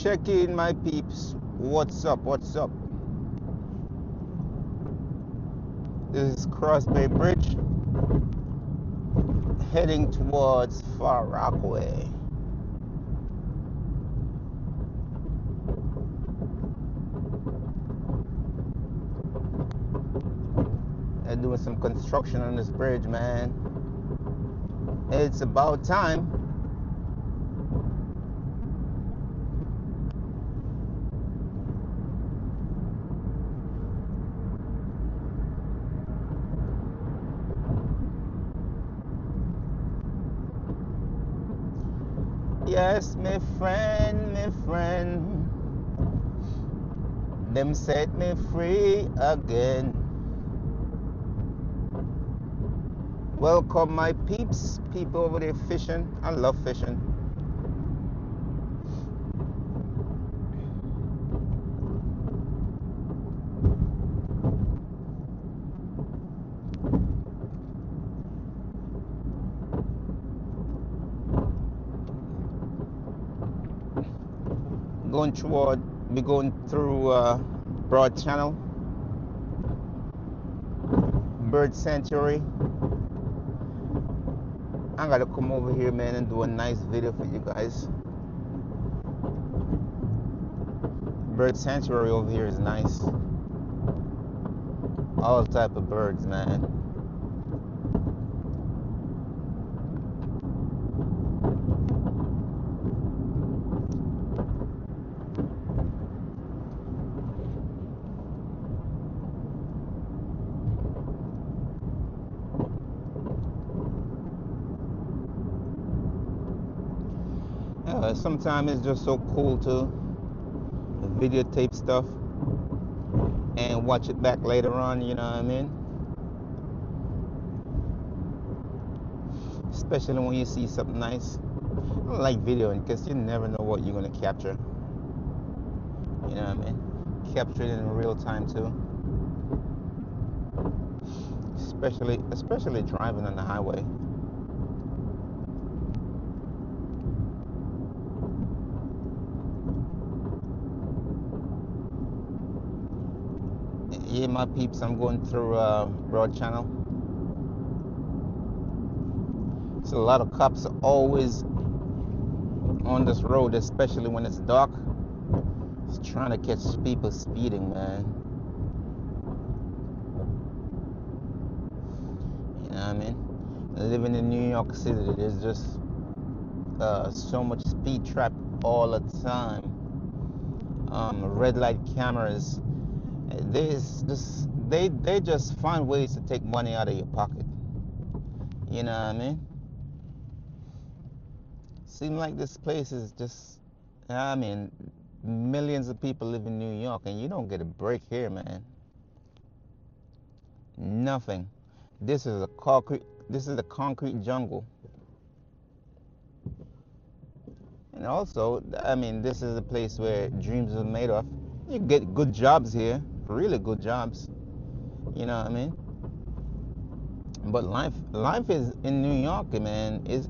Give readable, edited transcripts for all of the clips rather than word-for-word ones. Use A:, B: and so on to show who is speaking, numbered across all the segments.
A: Check in, my peeps. What's up? What's up? This is Cross Bay Bridge heading towards Far Rockaway. They're doing some construction on this bridge, man. It's about time. Yes, my friend, them set me free again. Welcome, my peeps, people over there fishing. I love fishing. We're going through Broad Channel, Bird Sanctuary. I gotta come over here, man, and do a nice video for you guys. Bird Sanctuary over here is nice. All type of birds, man. Sometimes it's just so cool to videotape stuff and watch it back later on, you know what I mean? Especially when you see something nice. I like videoing because you never know what you're going to capture. You know what I mean? Capture it in real time too. Especially driving on the highway. Yeah, my peeps, I'm going through Broad Channel. So a lot of cops are always on this road, especially when it's dark. It's trying to catch people speeding, man. You know what I mean? Living in New York City, there's just so much speed trap all the time. Red light cameras. They just find ways to take money out of your pocket. You know what I mean? Seems like this place is just, I mean, millions of people live in New York and you don't get a break here, man. Nothing. This is a concrete jungle. And also, I mean, this is a place where dreams are made of. You get good jobs here, really good jobs. You know what I mean? But life is in New York, man, is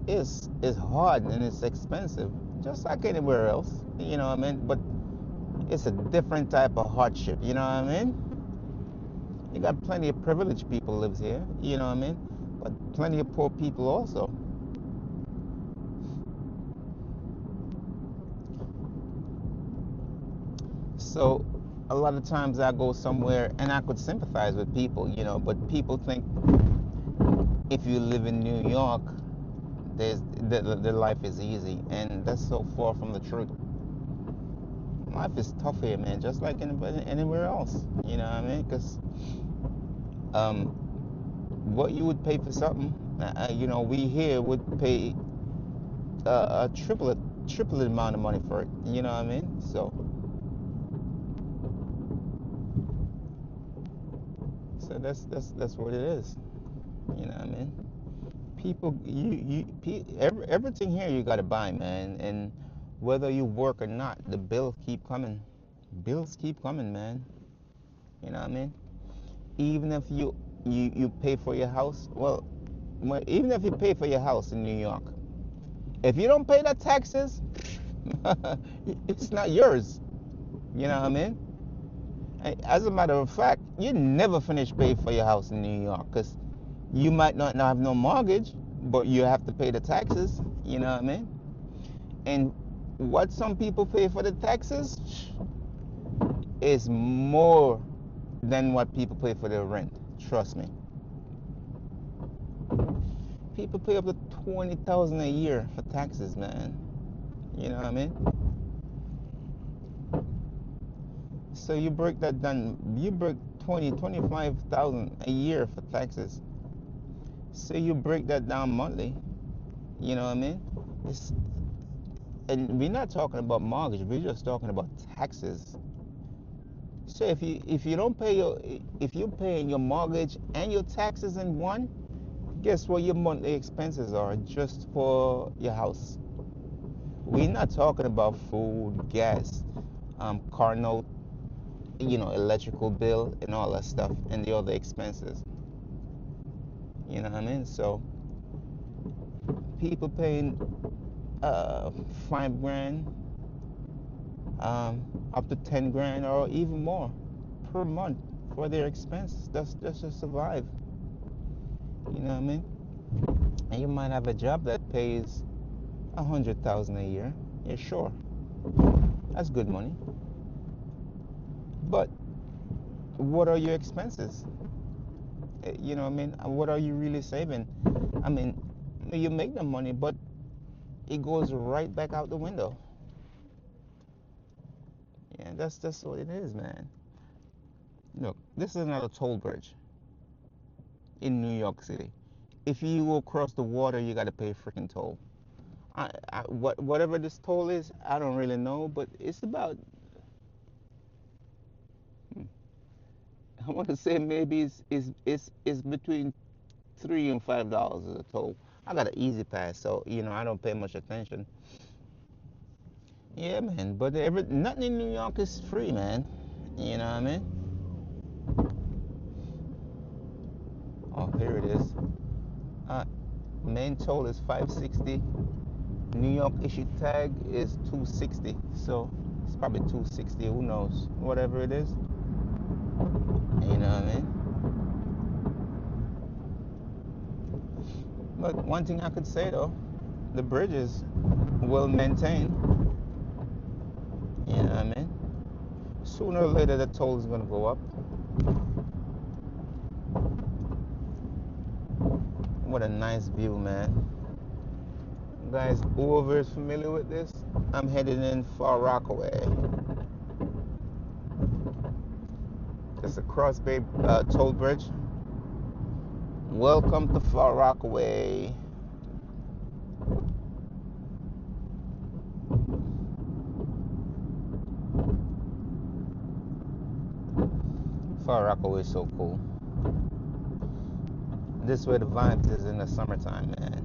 A: hard and it's expensive, just like anywhere else. You know what I mean? But it's a different type of hardship. You know what I mean? You got plenty of privileged people lives here. You know what I mean? But plenty of poor people also. So a lot of times I go somewhere and I could sympathize with people, you know, but people think if you live in New York, the life is easy, and that's so far from the truth. Life is tough here, man, just like anywhere else. You know what I mean? Because what you would pay for something, you know, we here would pay a triple amount of money for it. You know what I mean? So that's what it is. You know what I mean? People, everything here you gotta buy, man, and whether you work or not, the bills keep coming. Bills keep coming, man. You know what I mean? Even if you pay for your house, well, even if you pay for your house in New York, if you don't pay the taxes, It's not yours. You know what I mean? As a matter of fact, you never finish paying for your house in New York because you might not have no mortgage, but you have to pay the taxes. You know what I mean? And what some people pay for the taxes is more than what people pay for their rent. Trust me. People pay up to 20,000 a year for taxes, man. You know what I mean? So you break that down, you break 25,000 a year for taxes. So you break that down monthly, you know what I mean? It's, and we're not talking about mortgage, we're just talking about taxes. So if you don't pay your if you're paying your mortgage and your taxes in one, guess what your monthly expenses are just for your house. We're not talking about food, gas, car note, electrical bill and all that stuff and the other expenses. You know what I mean? So people paying 5 grand, up to 10 grand or even more per month for their expenses. That's just survive. You know what I mean? And you might have a job that pays 100,000 a year. Yeah, sure, that's good money. But what are your expenses? You know what I mean? What are you really saving? I mean, you make the money, but it goes right back out the window. Yeah, that's what it is, man. Look, this is another toll bridge in New York City. If you go across the water, you got to pay a freaking toll. Whatever this toll is, I don't really know, but it's about, hmm, I want to say maybe it's between $3 and $5 as a toll. I got an easy pass, so I don't pay much attention. Yeah, man, but nothing in New York is free, man. You know what I mean? Oh, here it is. Uh, Main toll is 560. New York issued tag is 260. So it's probably 260. Who knows? Whatever it is. You know what I mean? But one thing I could say though, the bridge is well maintained. You know what I mean? Sooner or later, the toll is gonna go up. What a nice view, man. Guys, whoever is familiar with this, I'm headed in Far Rockaway. It's a Cross Bay toll bridge. Welcome to Far Rockaway. Far Rockaway is so cool. This is where the vibes is in the summertime, man.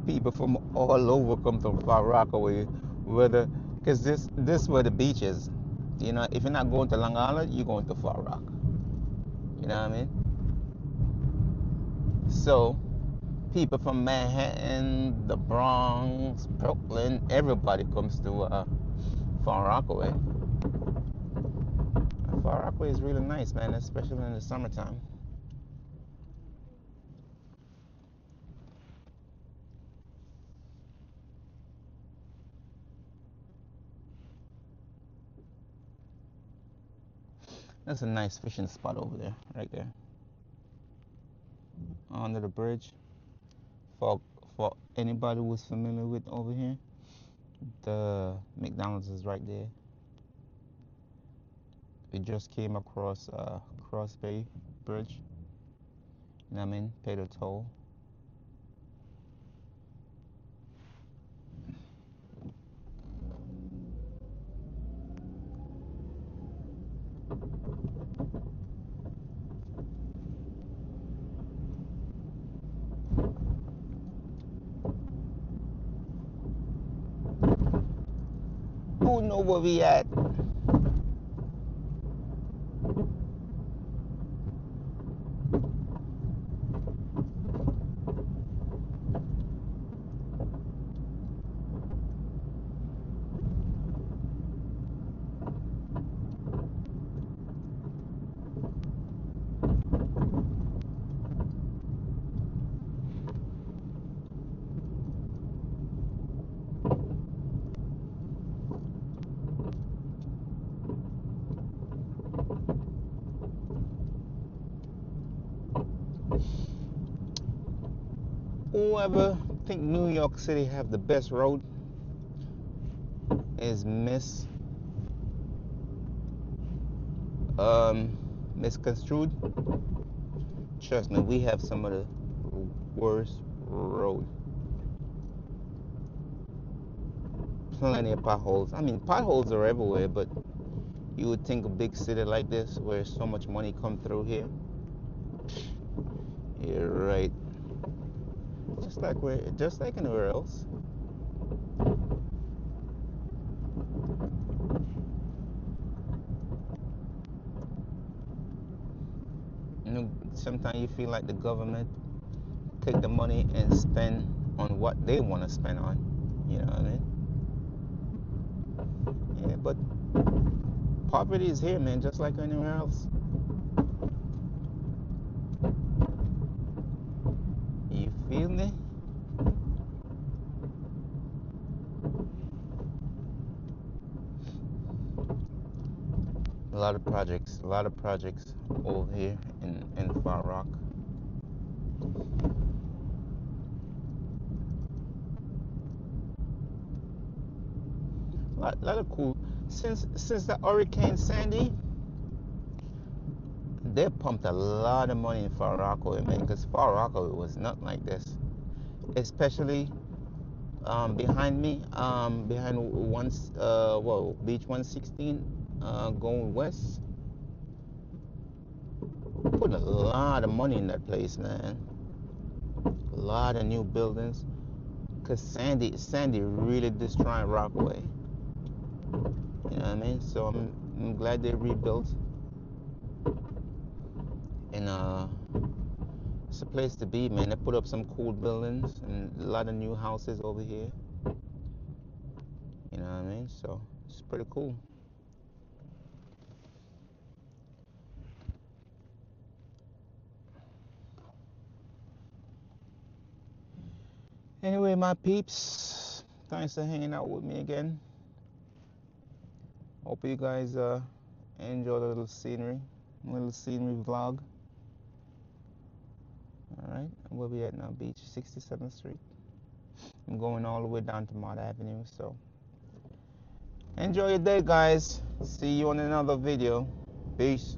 A: People from all over come to Far Rockaway, whether because this where the beach is. If you're not going to Long Island, you're going to Far Rock. You know what I mean? So people from Manhattan, the Bronx, Brooklyn, everybody comes to Far Rockaway. Far Rockaway is really nice, man, especially in the summertime. That's a nice fishing spot over there, right there, under the bridge. For for anybody who's familiar with over here, the McDonald's is right there. We just came across Cross Bay Bridge. You know what I mean? Paid a toll. Who know where we at? whoever think New York City have the best road is misconstrued. Trust me, we have some of the worst road. Plenty of potholes. I mean, potholes are everywhere, but you would think a big city like this, where so much money come through here. You're right. Just like anywhere else. You know, sometimes you feel like the government take the money and spend on what they want to spend on. You know what I mean? Yeah, but poverty is here, man, just like anywhere else. You feel me? A lot of projects over here in Far Rock. Lot of cool. Since the Hurricane Sandy, they pumped a lot of money in Far Rockaway, man, because Far Rockaway was not like this. Especially behind me, behind Beach 116, going west. Put a lot of money in that place, man. A lot of new buildings. Cause Sandy really destroyed Rockaway. You know what I mean? So I'm glad they rebuilt. And it's a place to be, man. They put up some cool buildings and a lot of new houses over here. You know what I mean? So it's pretty cool. Anyway, my peeps, thanks for hanging out with me again. Hope you guys enjoy the little scenery vlog. All right, where we at now? Beach 67th Street. I'm going all the way down to Mott Avenue. So enjoy your day, guys. See you on another video. Peace.